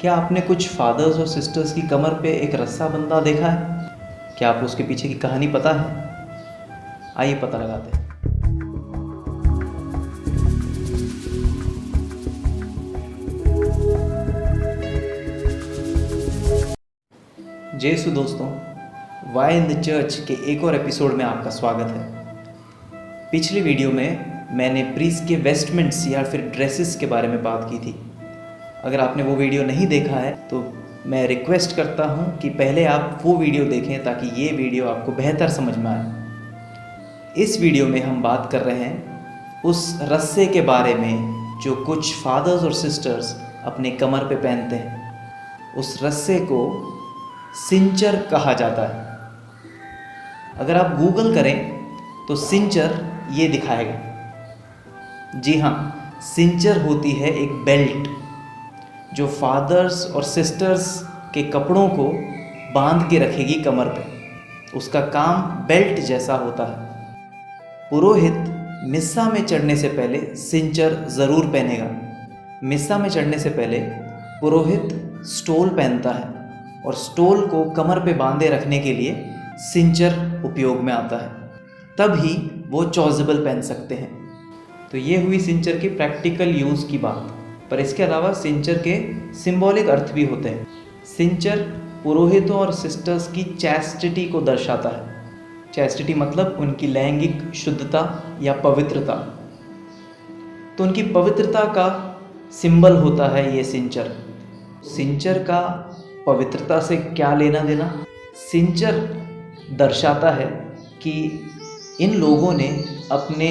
क्या आपने कुछ फादर्स और सिस्टर्स की कमर पे एक रस्सा बंधा देखा है? क्या आपको उसके पीछे की कहानी पता है? आइए पता लगाते हैं। जेसु दोस्तों, वाई इन द चर्च के एक और एपिसोड में आपका स्वागत है। पिछली वीडियो में मैंने प्रीस्ट के वेस्टमेंट्स या फिर ड्रेसेस के बारे में बात की थी। अगर आपने वो वीडियो नहीं देखा है तो मैं रिक्वेस्ट करता हूँ कि पहले आप वो वीडियो देखें ताकि ये वीडियो आपको बेहतर समझ में आए। इस वीडियो में हम बात कर रहे हैं उस रस्से के बारे में जो कुछ फादर्स और सिस्टर्स अपने कमर पे पहनते हैं। उस रस्से को सिंचर कहा जाता है। अगर आप गूगल करें तो सिंचर ये दिखाएगा। जी हाँ, सिंचर होती है एक बेल्ट जो फादर्स और सिस्टर्स के कपड़ों को बांध के रखेगी कमर पे। उसका काम बेल्ट जैसा होता है। पुरोहित मिस्सा में चढ़ने से पहले सिंचर ज़रूर पहनेगा। मिस्सा में चढ़ने से पहले पुरोहित स्टोल पहनता है और स्टोल को कमर पे बांधे रखने के लिए सिंचर उपयोग में आता है। तभी वो चौज़बल पहन सकते हैं। तो ये हुई सिंचर की प्रैक्टिकल यूज़ की बात। पर इसके अलावा सिंचर के सिंबॉलिक अर्थ भी होते हैं। सिंचर पुरोहितों और सिस्टर्स की चैस्टिटी को दर्शाता है। चैस्टिटी मतलब उनकी लैंगिक शुद्धता या पवित्रता। तो उनकी पवित्रता का सिंबल होता है ये सिंचर। सिंचर का पवित्रता से क्या लेना देना? सिंचर दर्शाता है कि इन लोगों ने अपने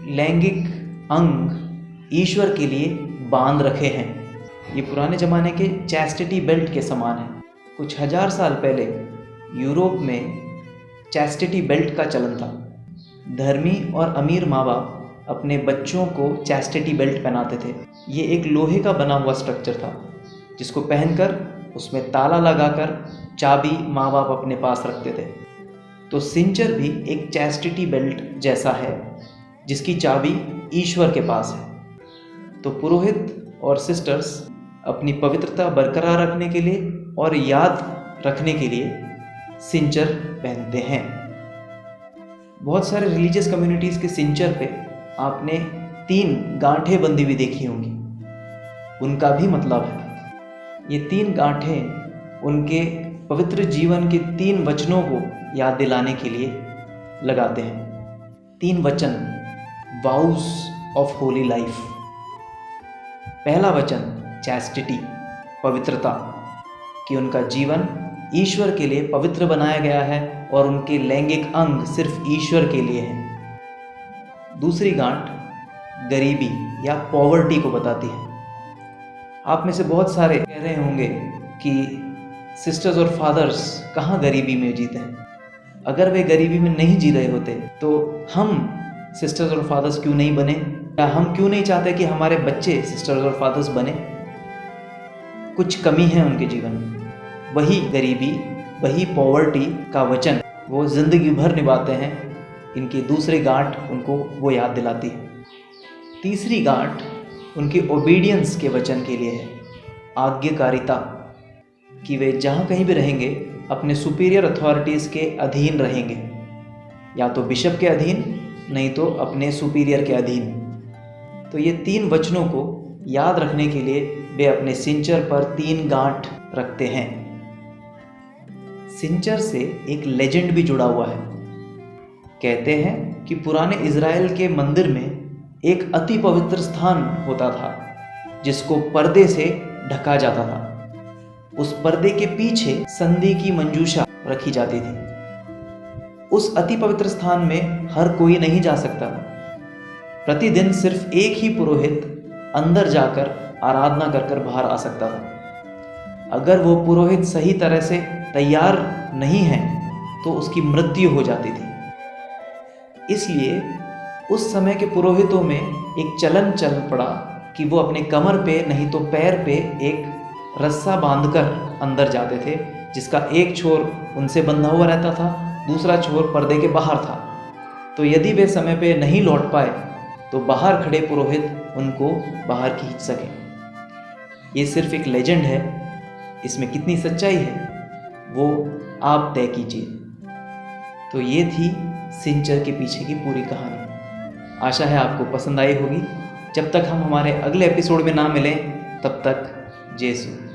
लैंगिक अंग ईश्वर के लिए बांध रखे हैं। ये पुराने ज़माने के चैस्टिटी बेल्ट के समान है। कुछ हजार साल पहले यूरोप में चैस्टिटी बेल्ट का चलन था। धर्मी और अमीर माँ बाप अपने बच्चों को चैस्टिटी बेल्ट पहनाते थे। ये एक लोहे का बना हुआ स्ट्रक्चर था जिसको पहनकर उसमें ताला लगाकर चाबी माँ बाप अपने पास रखते थे। तो सिंचर भी एक चैस्टिटी बेल्ट जैसा है जिसकी चाबी ईश्वर के पास है। तो पुरोहित और सिस्टर्स अपनी पवित्रता बरकरार रखने के लिए और याद रखने के लिए सिंचर पहनते हैं। बहुत सारे रिलीजियस कम्युनिटीज़ के सिंचर पे आपने 3 गांठें बंधी हुई देखी होंगी। उनका भी मतलब है। ये 3 गांठें उनके पवित्र जीवन के 3 वचनों को याद दिलाने के लिए लगाते हैं। 3 वचन, वाउस ऑफ होली लाइफ। पहला वचन चैस्टिटी, पवित्रता, कि उनका जीवन ईश्वर के लिए पवित्र बनाया गया है और उनके लैंगिक अंग सिर्फ ईश्वर के लिए हैं। दूसरी गांठ गरीबी या पॉवर्टी को बताती है। आप में से बहुत सारे कह रहे होंगे कि सिस्टर्स और फादर्स कहाँ गरीबी में जीते हैं। अगर वे गरीबी में नहीं जी रहे होते तो हम सिस्टर्स और फादर्स क्यों नहीं बने, या हम क्यों नहीं चाहते कि हमारे बच्चे सिस्टर्स और फादर्स बने? कुछ कमी है उनके जीवन में। वही गरीबी, वही पॉवर्टी का वचन वो ज़िंदगी भर निभाते हैं। इनकी दूसरी गांठ उनको वो याद दिलाती है। तीसरी गांठ उनकी ओबीडियंस के वचन के लिए है, आज्ञाकारिता, कि वे जहाँ कहीं भी रहेंगे अपने सुपीरियर अथॉरिटीज़ के अधीन रहेंगे, या तो बिशप के अधीन, नहीं तो अपने सुपीरियर के अधीन। तो ये 3 वचनों को याद रखने के लिए वे अपने सिंचर पर 3 गांठ रखते हैं। सिंचर से एक लेजेंड भी जुड़ा हुआ है। कहते हैं कि पुराने इज़राइल के मंदिर में एक अति पवित्र स्थान होता था जिसको पर्दे से ढका जाता था। उस पर्दे के पीछे संधि की मंजूषा रखी जाती थी। उस अति पवित्र स्थान में हर कोई नहीं जा सकता। प्रतिदिन सिर्फ एक ही पुरोहित अंदर जाकर आराधना कर बाहर आ सकता था। अगर वो पुरोहित सही तरह से तैयार नहीं है तो उसकी मृत्यु हो जाती थी। इसलिए उस समय के पुरोहितों में एक चलन चल पड़ा कि वो अपने कमर पे नहीं तो पैर पे एक रस्सा बांधकर अंदर जाते थे, जिसका एक छोर उनसे बंधा हुआ रहता था, दूसरा छोर पर्दे के बाहर था। तो यदि वे समय पे नहीं लौट पाए तो बाहर खड़े पुरोहित उनको बाहर खींच सकें। ये सिर्फ एक लेजेंड है, इसमें कितनी सच्चाई है वो आप तय कीजिए। तो ये थी सिंचर के पीछे की पूरी कहानी। आशा है आपको पसंद आई होगी। जब तक हम हमारे अगले एपिसोड में ना मिलें तब तक जेसु।